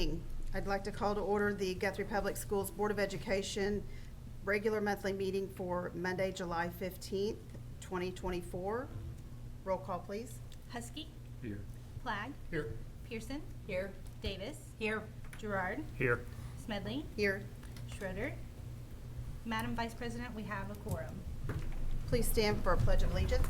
meeting. I'd like to call to order the Guthrie Public Schools Board of Education regular monthly meeting for Monday, July 15th, 2024. Roll call, please. Husky. Here. Flagg. Here. Pearson. Here. Davis. Here. Gerard. Here. Smedley. Here. Schroeder. Madam Vice President, we have a quorum. Please stand for a pledge of allegiance.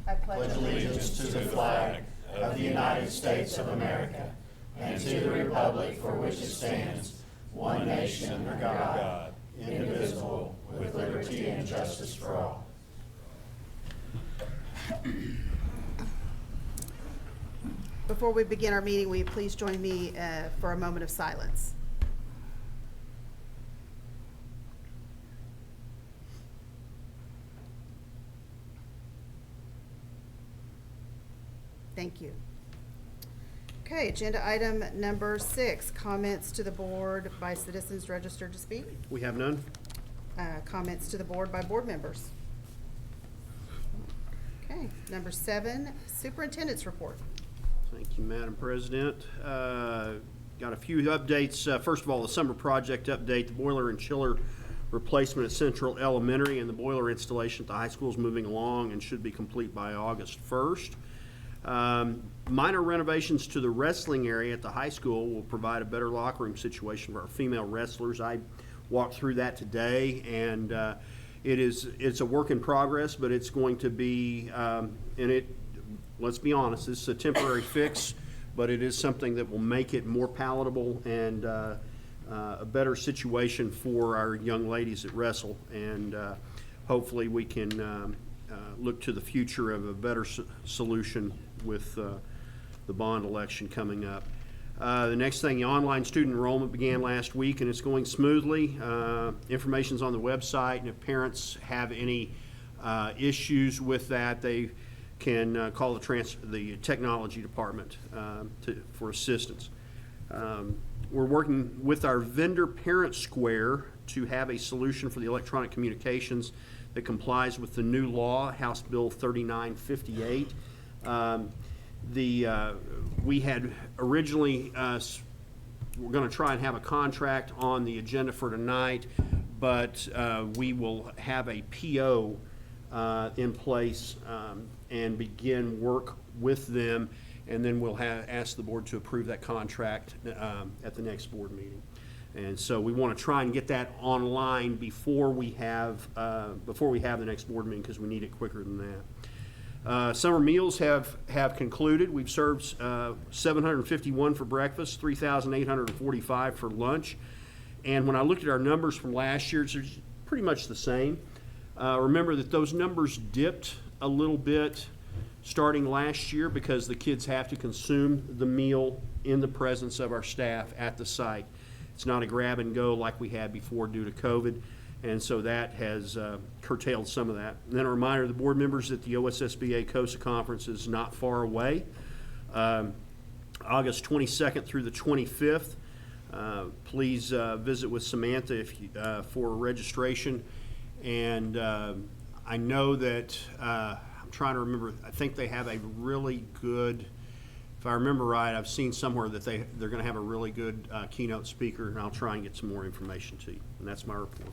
I pledge allegiance to the flag of the United States of America and to the republic for which it stands, one nation under God, indivisible, with liberty and justice for all. Before we begin our meeting, will you please join me for a moment of silence? Thank you. Okay, agenda item number 6, comments to the board by citizens registered to speak. We have none. Comments to the board by board members. Okay, number 7, superintendent's report. Thank you, Madam President. Got a few updates. First of all, the summer project update, the boiler and chiller replacement at Central Elementary and the boiler installation at the high school is moving along and should be complete by August 1st. Minor renovations to the wrestling area at the high school will provide a better locker room situation for our female wrestlers. I walked through that today, and it's a work in progress, but it's going to be, let's be honest, this is a temporary fix, but it is something that will make it more palatable and a better situation for our young ladies that wrestle, and hopefully we can look to the future of a better solution with the bond election coming up. The next thing, the online student enrollment began last week and it's going smoothly. Information's on the website, and if parents have any issues with that, they can call the technology department for assistance. We're working with our vendor Parent Square to have a solution for the electronic communications that complies with the new law, House Bill 3958. We had originally, we're going to try and have a contract on the agenda for tonight, but we will have a PO in place and begin work with them, and then we'll ask the board to approve that contract at the next board meeting. And so we want to try and get that online before we have the next board meeting, because we need it quicker than that. Summer meals have concluded. We've served 751 for breakfast, 3,845 for lunch. And when I looked at our numbers from last year, it's pretty much the same. Remember that those numbers dipped a little bit starting last year because the kids have to consume the meal in the presence of our staff at the site. It's not a grab and go like we had before due to COVID, and so that has curtailed some of that. And then a reminder to the board members that the OSSBA COSA conference is not far away, August 22nd through the 25th. Please visit with Samantha for registration. And I know that, I'm trying to remember, I think they have a really good, if I remember right, I've seen somewhere that they're going to have a really good keynote speaker, and I'll try and get some more information to you. And that's my report.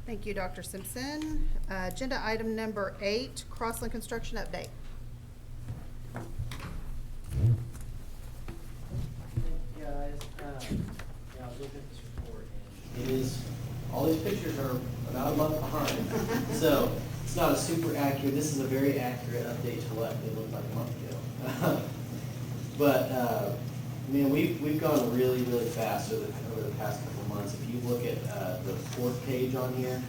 Thank you, Dr. Simpson. Agenda item number 8, Crossland construction update. Guys, I was looking at this report, and it is, all these pictures are about a month behind, so it's not a super accurate. This is a very accurate update to what it looked like a month ago. But man, we've gone really, really fast over the past couple of months. If you look at the 4th page on here,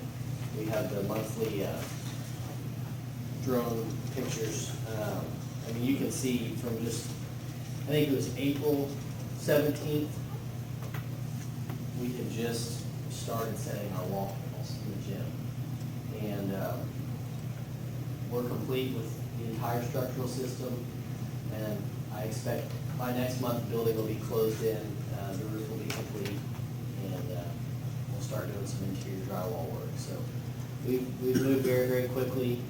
we have the monthly drone pictures. I mean, you can see from just, I think it was April 17th, we had just started setting our wall panels in the gym. And we're complete with the entire structural system, and I expect by next month the building will be closed in, the roof will be complete, and we'll start doing some interior drywall work. So we've moved very, very quickly.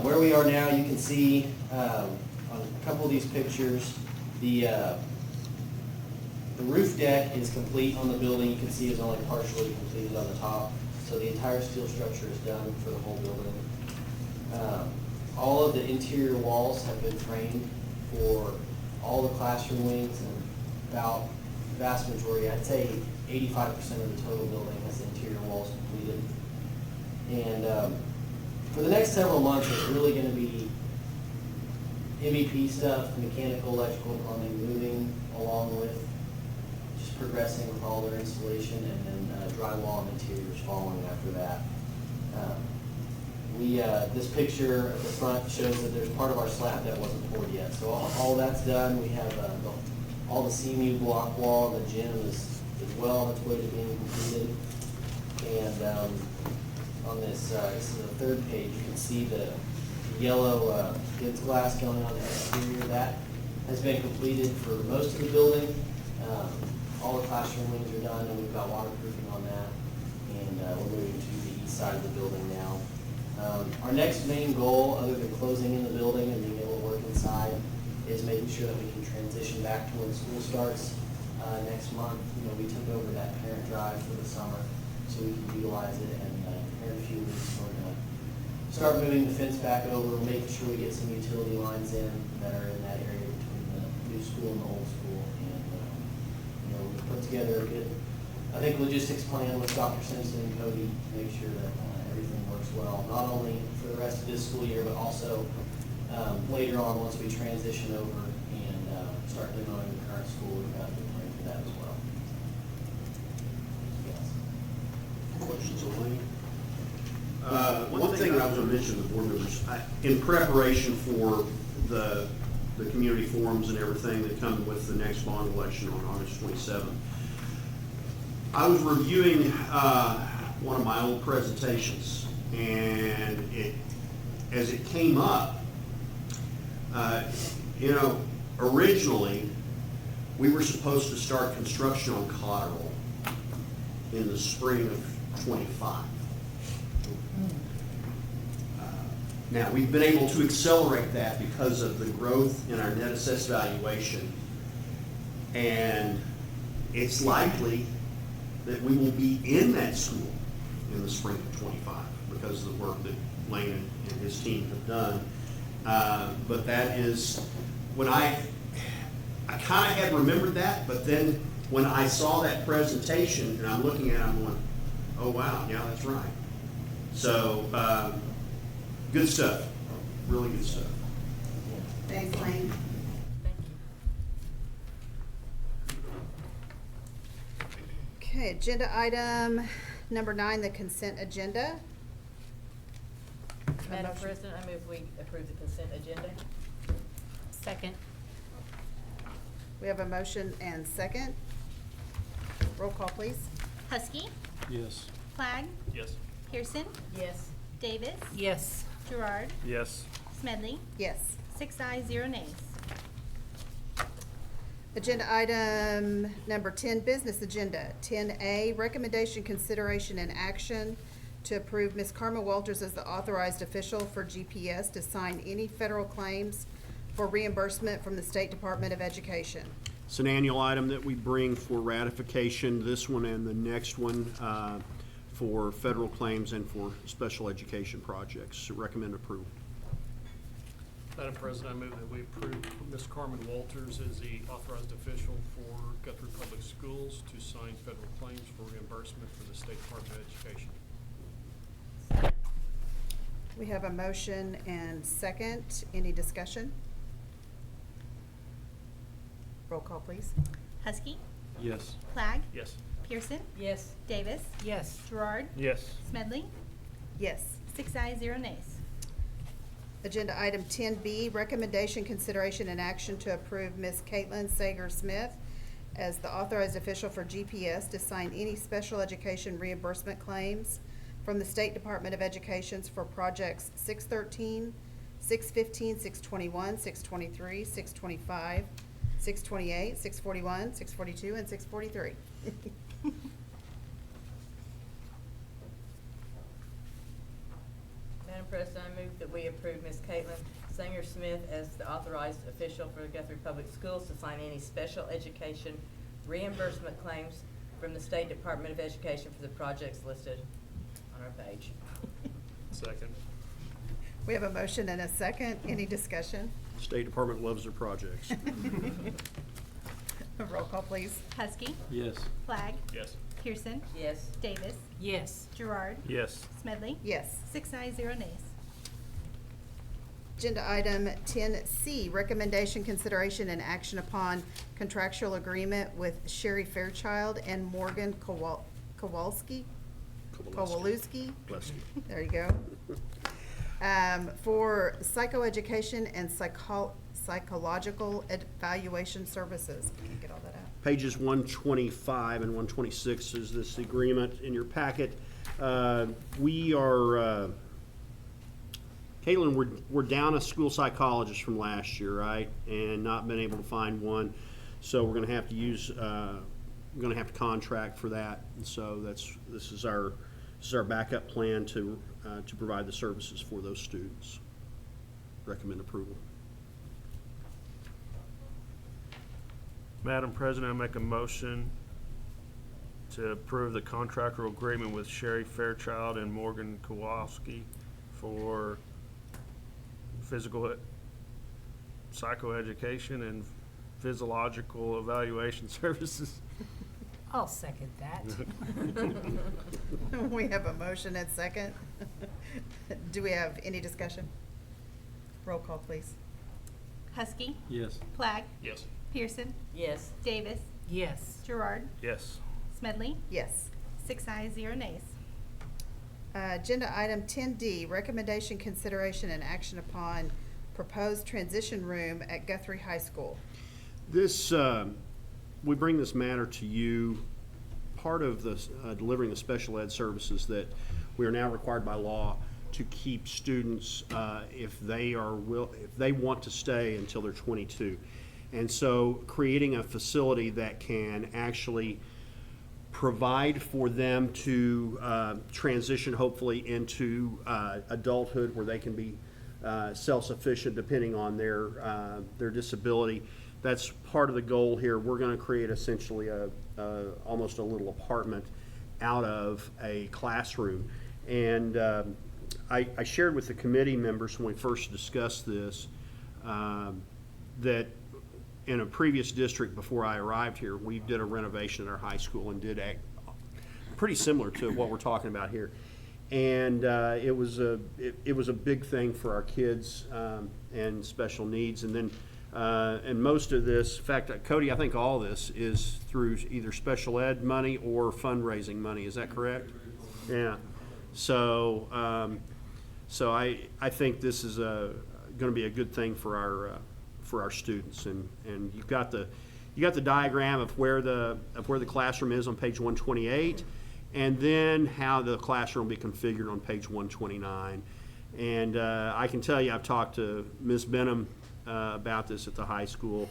Where we are now, you can see on a couple of these pictures. The roof deck is complete on the building. You can see it's only partially completed on the top. So the entire steel structure is done for the whole building. All of the interior walls have been framed for all the classroom wings, and about the vast majority, I'd say 85% of the total building has the interior walls completed. And for the next several months, it's really going to be MEP stuff, mechanical, electrical, plumbing, moving along with just progressing with all their installation, and then drywall and interiors following after that. This picture at the front shows that there's part of our slab that wasn't poured yet. So all that's done. We have all the CMU block wall, and the gym is well on its way to being completed. And on this, this is the third page, you can see the yellow Gibbs glass going on the exterior. That has been completed for most of the building. All the classroom wings are done, and we've got waterproofing on that. And we're moving to the east side of the building now. Our next main goal, other than closing in the building and being able to work inside, is making sure that we can transition back to when school starts next month. You know, we took over that parent drive for the summer, so we can utilize it. And here in a few weeks, we're going to start moving the fence back over, making sure we get some utility lines in that are in that area between the new school and the old school. And you know, we put together a good, I think, logistics plan with Dr. Simpson and Cody to make sure that everything works well, not only for the rest of this school year, but also later on once we transition over and start demoing the current school. We've got a good plan for that as well. Yes. Questions, Elaine? One thing I was going to mention to the board members, in preparation for the community forums and everything that come with the next bond election on August 27th, I was reviewing one of my old presentations, and as it came up, you know, originally we were supposed to start construction on Cotterell in the spring of '25. Now, we've been able to accelerate that because of the growth in our net assessed valuation, and it's likely that we will be in that school in the spring of '25 because of the work that Lane and his team have done. But that is, when I kind of had remembered that, but then when I saw that presentation and I'm looking at it, I'm going, oh wow, yeah, that's right. So, good stuff, really good stuff. Thanks, Lane. Okay, agenda item number 9, the consent agenda. Madam motion? President, I move we approve the consent agenda. Second. We have a motion and second. Roll call, please. Husky, Yes. Flagg, Yes. Pearson, Yes. Davis, Yes. Gerard, Yes. Smedley, Yes. 6 ayes, 0 nays. Agenda item number 10, business agenda. 10A, recommendation, consideration, and action to approve Ms. Karma Walters as the authorized official for GPS to sign any federal claims for reimbursement from the State Department of Education. It's an annual item that we bring for ratification, this one and the next one, for federal claims and for special education projects. Recommend approval. Madam President, I move that we approve Ms. Carmen Walters as the authorized official for Guthrie Public Schools to sign federal claims for reimbursement for the State Department of Education. We have a motion and second. Any discussion? Roll call, please. Husky, Yes. Flagg, Yes. Pearson, Yes. Davis, Yes. Gerard, Yes. Smedley, Yes. 6 ayes, 0 nays. Agenda item 10B, recommendation, consideration, and action to approve Ms. Caitlin Sager-Smith as the authorized official for GPS to sign any special education reimbursement claims from the State Department of Education for projects 613, 615, 621, 623, 625, 628, 641, 642, and 643. Madam President, I move that we approve Ms. Caitlin Sanger Smith as the authorized official for Guthrie Public Schools to sign any special education reimbursement claims from the State Department of Education for the projects listed on our page. Second. We have a motion and a second. Any discussion? State Department loves their projects. Roll call, please. Huskey. Yes. Flagg. Yes. Pearson. Yes. Davis. Yes. Gerard. Yes. Smedley. Yes. 6 ayes, 0 nays. Agenda item 10C, recommendation, consideration, and action upon contractual agreement with Sherry Fairchild and Morgan Kowalski? Kowalewski? Bless you. There you go. For psychoeducation and psychological evaluation services. Can you get all that out? Pages 125 and 126 is this agreement in your packet. We are, Caitlin, we're down a school psychologist from last year, right? And not been able to find one. So we're gonna have to use, we're gonna have to contract for that. And so this is our backup plan to provide the services for those students. Recommend approval. Madam President, I make a motion to approve the contractual agreement with Sherry Fairchild and Morgan Kowalski for psychoeducation and physiological evaluation services. I'll second that. We have a motion and second. Do we have any discussion? Roll call, please. Huskey. Yes. Flagg. Yes. Pearson. Yes. Davis. Yes. Gerard. Yes. Smedley. Yes. 6 ayes, 0 nays. Agenda item 10D, recommendation, consideration, and action upon proposed transition room at Guthrie High School. This, we bring this matter to you, part of the, delivering the special ed services that we are now required by law to keep students, if they want to stay until they're 22. And so creating a facility that can actually provide for them to transition hopefully into adulthood where they can be self-sufficient depending on their disability. That's part of the goal here. We're going to create essentially almost a little apartment out of a classroom. And I shared with the committee members when we first discussed this that in a previous district before I arrived here, we did a renovation at our high school and did act pretty similar to what we're talking about here. And it was a big thing for our kids and special needs. And then and most of this, in fact, Cody, I think all this is through either special ed money or fundraising money. Is that correct? Yeah. So I think this is going to be a good thing for our students. And you got the diagram of where the classroom is on page 128, and then how the classroom will be configured on page 129. And I can tell you, I've talked to Ms. Benham about this at the high school,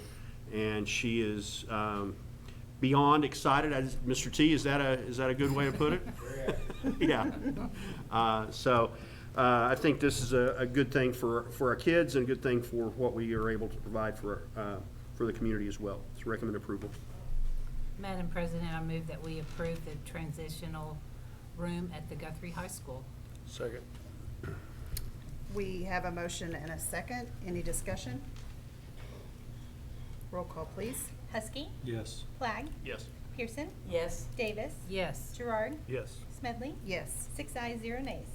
and she is beyond excited. Mr. T, is that a good way to put it? Yeah. So I think this is a good thing for our kids and a good thing for what we are able to provide for the community as well. So recommend approval. Madam President, I move that we approve the transitional room at the Guthrie High School. Second. We have a motion and a second. Any discussion? Roll call, please. Huskey. Yes. Flagg. Yes. Pearson. Yes. Davis. Yes. Gerard. Yes. Smedley. Yes. 6 ayes, 0 nays.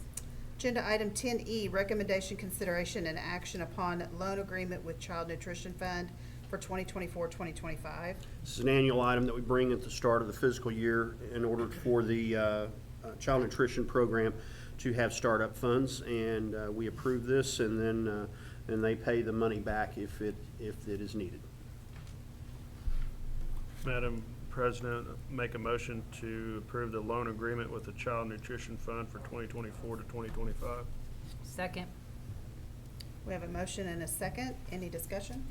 Agenda item 10E, recommendation, consideration, and action upon loan agreement with Child Nutrition Fund for 2024-2025. This is an annual item that we bring at the start of the fiscal year in order for the child nutrition program to have startup funds, and we approve this, and then they pay the money back if it is needed. Madam President, make a motion to approve the loan agreement with the Child Nutrition Fund for 2024 to 2025. Second. We have a motion and a second. Any discussion?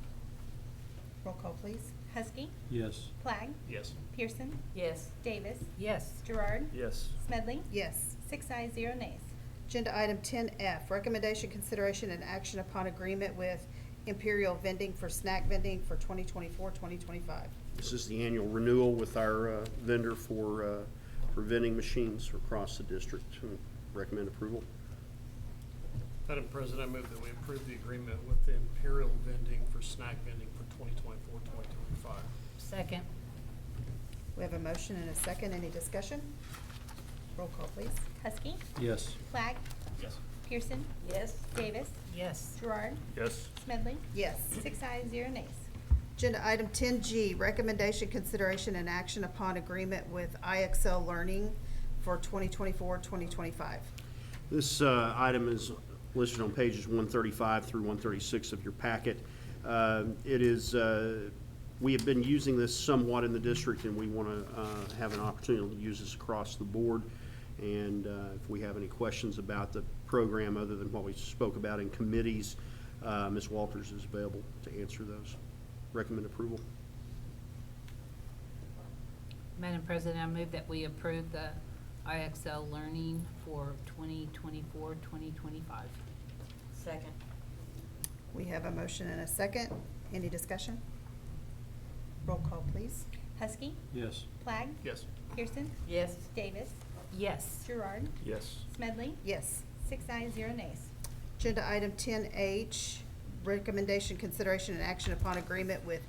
Roll call, please. Huskey. Yes. Flagg. Yes. Pearson. Yes. Davis. Yes. Gerard. Yes. Smedley. Yes. 6 ayes, 0 nays. Agenda item 10F, recommendation, consideration, and action upon agreement with Imperial Vending for snack vending for 2024-2025. This is the annual renewal with our vendor for vending machines across the district. Recommend approval. Madam President, I move that we approve the agreement with the Imperial Vending for snack vending for 2024-2025. Second. We have a motion and a second. Any discussion? Roll call, please. Huskey. Yes. Flagg. Yes. Pearson. Yes. Davis. Yes. Gerard. Yes. Smedley. Yes. 6 ayes, 0 nays. Agenda item 10G, recommendation, consideration, and action upon agreement with IXL Learning for 2024-2025. This item is listed on pages 135 through 136 of your packet. It is, we have been using this somewhat in the district, and we want to have an opportunity to use this across the board. And if we have any questions about the program other than what we spoke about in committees, Ms. Walters is available to answer those. Recommend approval. Madam President, I move that we approve the IXL Learning for 2024-2025. Second. We have a motion and a second. Any discussion? Roll call, please. Huskey. Yes. Flagg. Yes. Pearson. Yes. Davis. Yes. Gerard. Yes. Smedley. Yes. 6 ayes, 0 nays. Agenda item 10H, recommendation, consideration, and action upon agreement with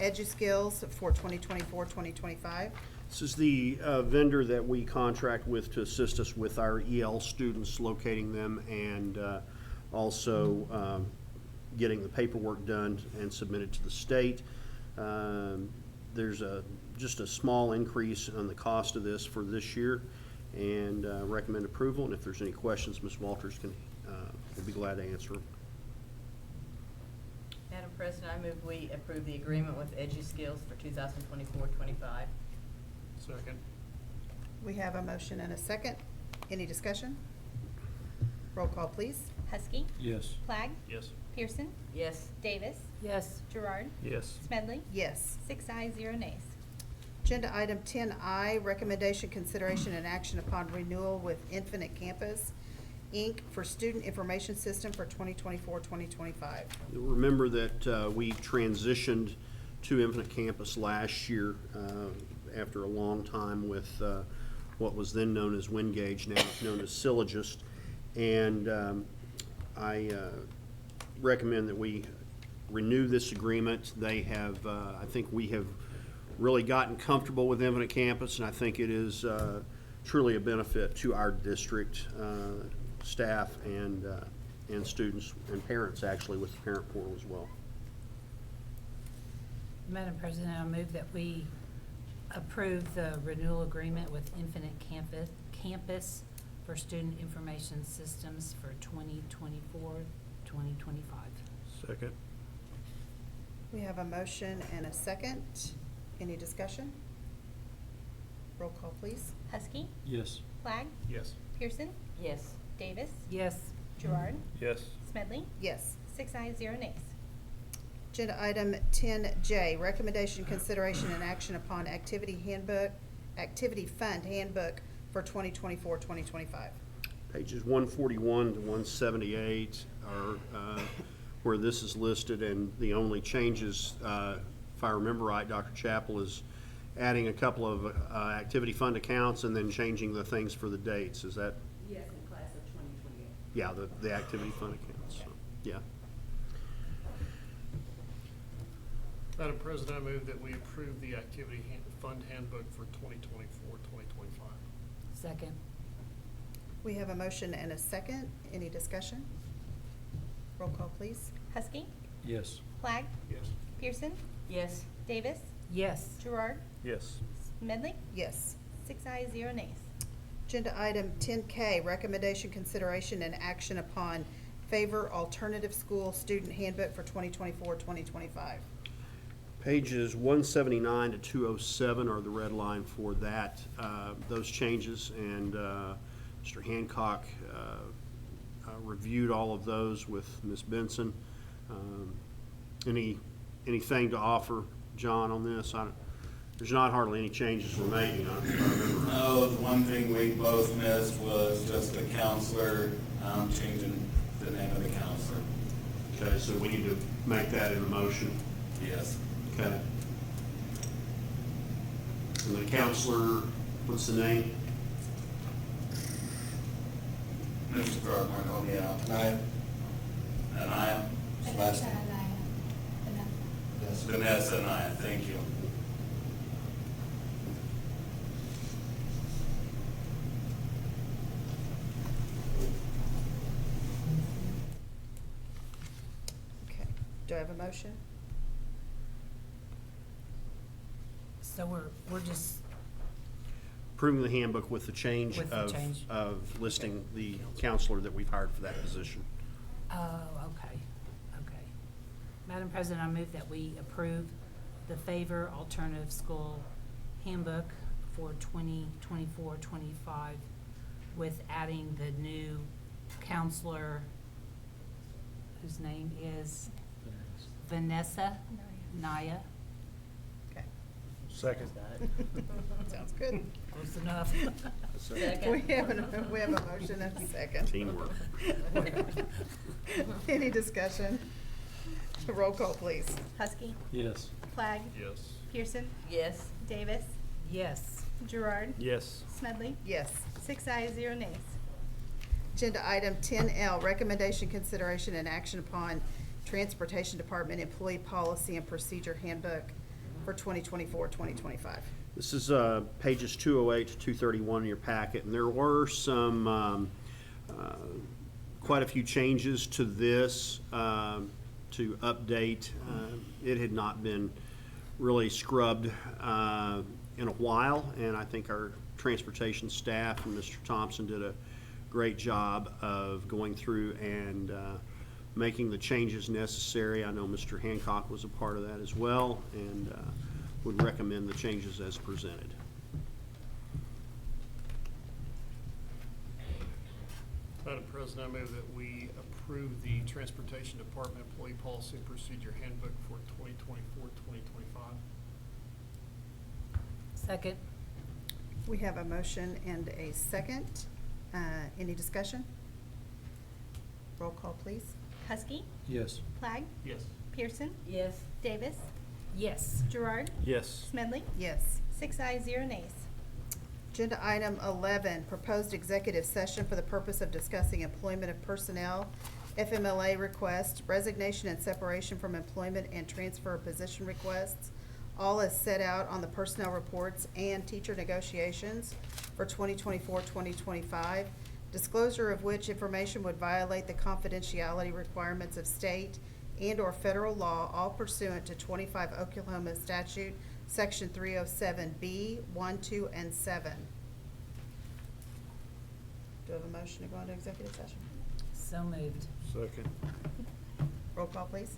EduSkills for 2024-2025. This is the vendor that we contract with to assist us with our EL students, locating them, and also getting the paperwork done and submitted to the state. There's just a small increase on the cost of this for this year, and recommend approval. And if there's any questions, Ms. Walters will be glad to answer them. Madam President, I move we approve the agreement with EduSkills for 2024-25. Second. We have a motion and a second. Any discussion? Roll call, please. Huskey. Yes. Flagg. Yes. Pearson. Yes. Davis. Yes. Gerard. Yes. Smedley. Yes. 6 ayes, 0 nays. Agenda item 10I, recommendation, consideration, and action upon renewal with Infinite Campus, Inc. for Student Information System for 2024-2025. You'll remember that we transitioned to Infinite Campus last year after a long time with what was then known as Wingage, now it's known as Syllogist. And I recommend that we renew this agreement. They have, I think we have really gotten comfortable with Infinite Campus, and I think it is truly a benefit to our district staff and students and parents, actually, with the parent portal as well. Madam President, I move that we approve the renewal agreement with Infinite Campus for Student Information Systems for 2024-2025. Second. We have a motion and a second. Any discussion? Roll call, please. Husky. Yes. Flagg. Yes. Pearson. Yes. Davis. Yes. Gerard. Yes. Smedley. Yes. 6 ayes, 0 nays. Agenda item 10J, recommendation, consideration, and action upon activity fund handbook for 2024-2025. Pages 141 to 178 are where this is listed, and the only changes, if I remember right, Dr. Chappell is adding a couple of activity fund accounts and then changing the things for the dates. Is that? Yes, in class of 2028. Yeah, the activity fund accounts, so, yeah. Madam President, I move that we approve the activity fund handbook for 2024-2025. Second. We have a motion and a second. Any discussion? Roll call, please. Husky. Yes. Flagg. Yes. Pearson. Yes. Davis. Yes. Gerard. Yes. Smedley. Yes. 6 ayes, 0 nays. Agenda item 10K, recommendation, consideration, and action upon favor alternative school student handbook for 2024-2025. Pages 179 to 207 are the red line for that, those changes, and Mr. Hancock reviewed all of those with Ms. Benson. Anything to offer, John, on this? there's not hardly any changes we're making on it, if I remember. No, the one thing we both missed was just the counselor, changing the name of the counselor. Okay, so we need to make that in a motion. Yes. Okay. And the counselor, what's the name? Mr. Gardner, oh, yeah. Anaya, last name. Vanessa Anaya, thank you. Okay, do I have a motion? So we're just, Approving the handbook with the change With the change. of listing the counselor that we've hired for that position. oh, okay. Madam President, I move that we approve the Favor Alternative School Handbook for 2024-25 with adding the new counselor, whose name is Vanessa Naya. Okay, Second. sounds good. Close enough. Second. We have a motion and a second. Teamwork. Any discussion? Roll call, please. Huskey. Yes. Flagg. Yes. Pearson. Yes. Davis. Yes. Gerard. Yes. Smedley. Yes. 6 ayes, 0 nays. Agenda item 10L, recommendation, consideration, and action upon Transportation Department Employee Policy and Procedure Handbook for 2024-2025. This is pages 208 to 231 in your packet, and there were some, quite a few changes to this to update. It had not been really scrubbed in a while, and I think our transportation staff and Mr. Thompson did a great job of going through and making the changes necessary. I know Mr. Hancock was a part of that as well, and would recommend the changes as presented. Madam President, I move that we approve the Transportation Department Employee Policy and Procedure Handbook for 2024-2025. Second. We have a motion and a second. Any discussion? Roll call, please. Huskey. Yes. Flagg. Yes. Pearson. Yes. Davis. Yes. Gerard. Yes. Smedley. Yes. 6 ayes, 0 nays. Agenda item 11, proposed executive session for the purpose of discussing employment of personnel, FMLA request, resignation and separation from employment, and transfer of position requests, all as set out on the personnel reports, and teacher negotiations for 2024-2025, disclosure of which information would violate the confidentiality requirements of state and/or federal law, all pursuant to 25 Oklahoma statute, Section 307B, 1, 2, and 7. Do I have a motion to go into executive session? So moved. Second. Roll call, please.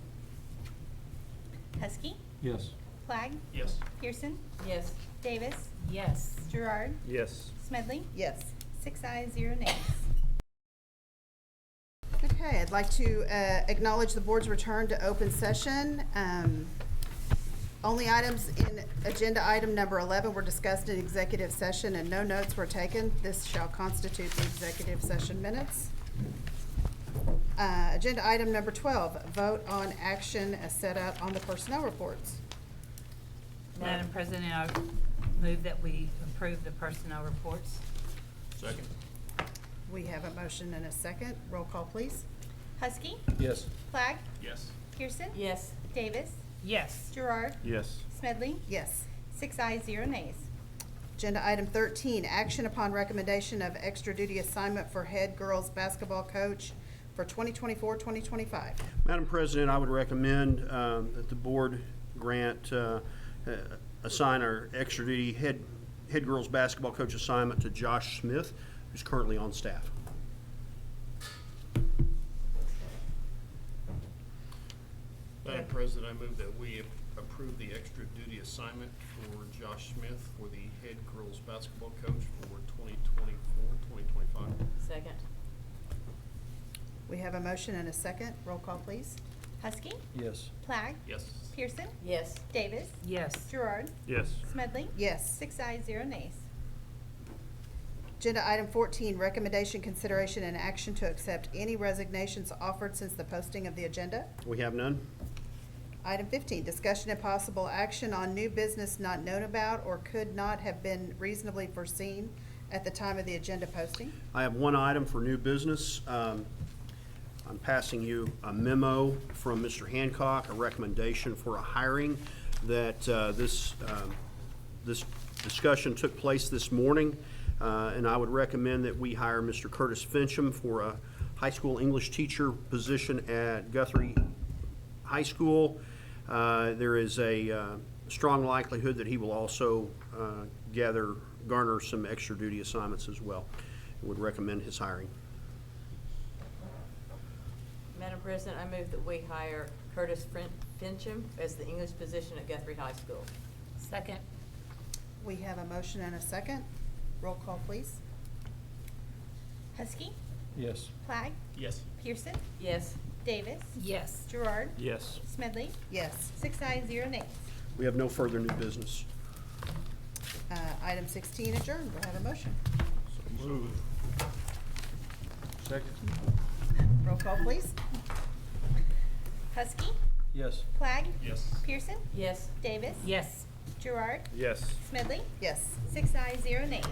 Huskey. Yes. Flagg. Yes. Pearson. Yes. Davis. Yes. Gerard. Yes. Smedley. Yes. 6 ayes, 0 nays. Okay, I'd like to acknowledge the board's return to open session. Only items in agenda item number 11 were discussed in executive session and no notes were taken. This shall constitute the executive session minutes. Agenda item number 12, vote on action as set out on the personnel reports. Madam President, I move that we approve the personnel reports. Second. We have a motion and a second. Roll call, please. Huskey. Yes. Flagg. Yes. Pearson. Yes. Davis. Yes. Gerard. Yes. Smedley. Yes. 6 ayes, 0 nays. Agenda item 13, action upon recommendation of extra duty assignment for head girls basketball coach for 2024-2025. Madam President, I would recommend that the board grant, assign our extra duty head girls basketball coach assignment to Josh Smith, who's currently on staff. Madam President, I move that we approve the extra duty assignment for Josh Smith for the head girls basketball coach for 2024-2025. Second. We have a motion and a second. Roll call, please. Huskey, Yes. Flagg, Yes. Pearson, Yes. Davis, Yes. Gerard, Yes. Smedley, Yes. 6 ayes, 0 nays. Agenda item 14, recommendation, consideration, and action to accept any resignations offered since the posting of the agenda. We have none. Item 15, discussion and possible action on new business not known about or could not have been reasonably foreseen at the time of the agenda posting. I have one item for new business. I'm passing you a memo from Mr. Hancock, a recommendation for a hiring that this discussion took place this morning, and I would recommend that we hire Mr. Curtis Fincham for a high school English teacher position at Guthrie High School. There is a strong likelihood that he will also garner some extra duty assignments as well. I would recommend his hiring. Madam President, I move that we hire Curtis Fincham as the English position at Guthrie High School. Second. We have a motion and a second. Roll call, please. Huskey, Yes. Flagg, Yes. Pearson, Yes. Davis, Yes. Gerard, Yes. Smedley, Yes. 6 ayes, 0 nays. We have no further new business. Item 16 adjourned. Do I have a motion? So move. Second. Roll call, please. Huskey, Yes. Flagg, Yes. Pearson, Yes. Davis, Yes. Gerard, Yes. Smedley, Yes. 6 ayes, 0 nays.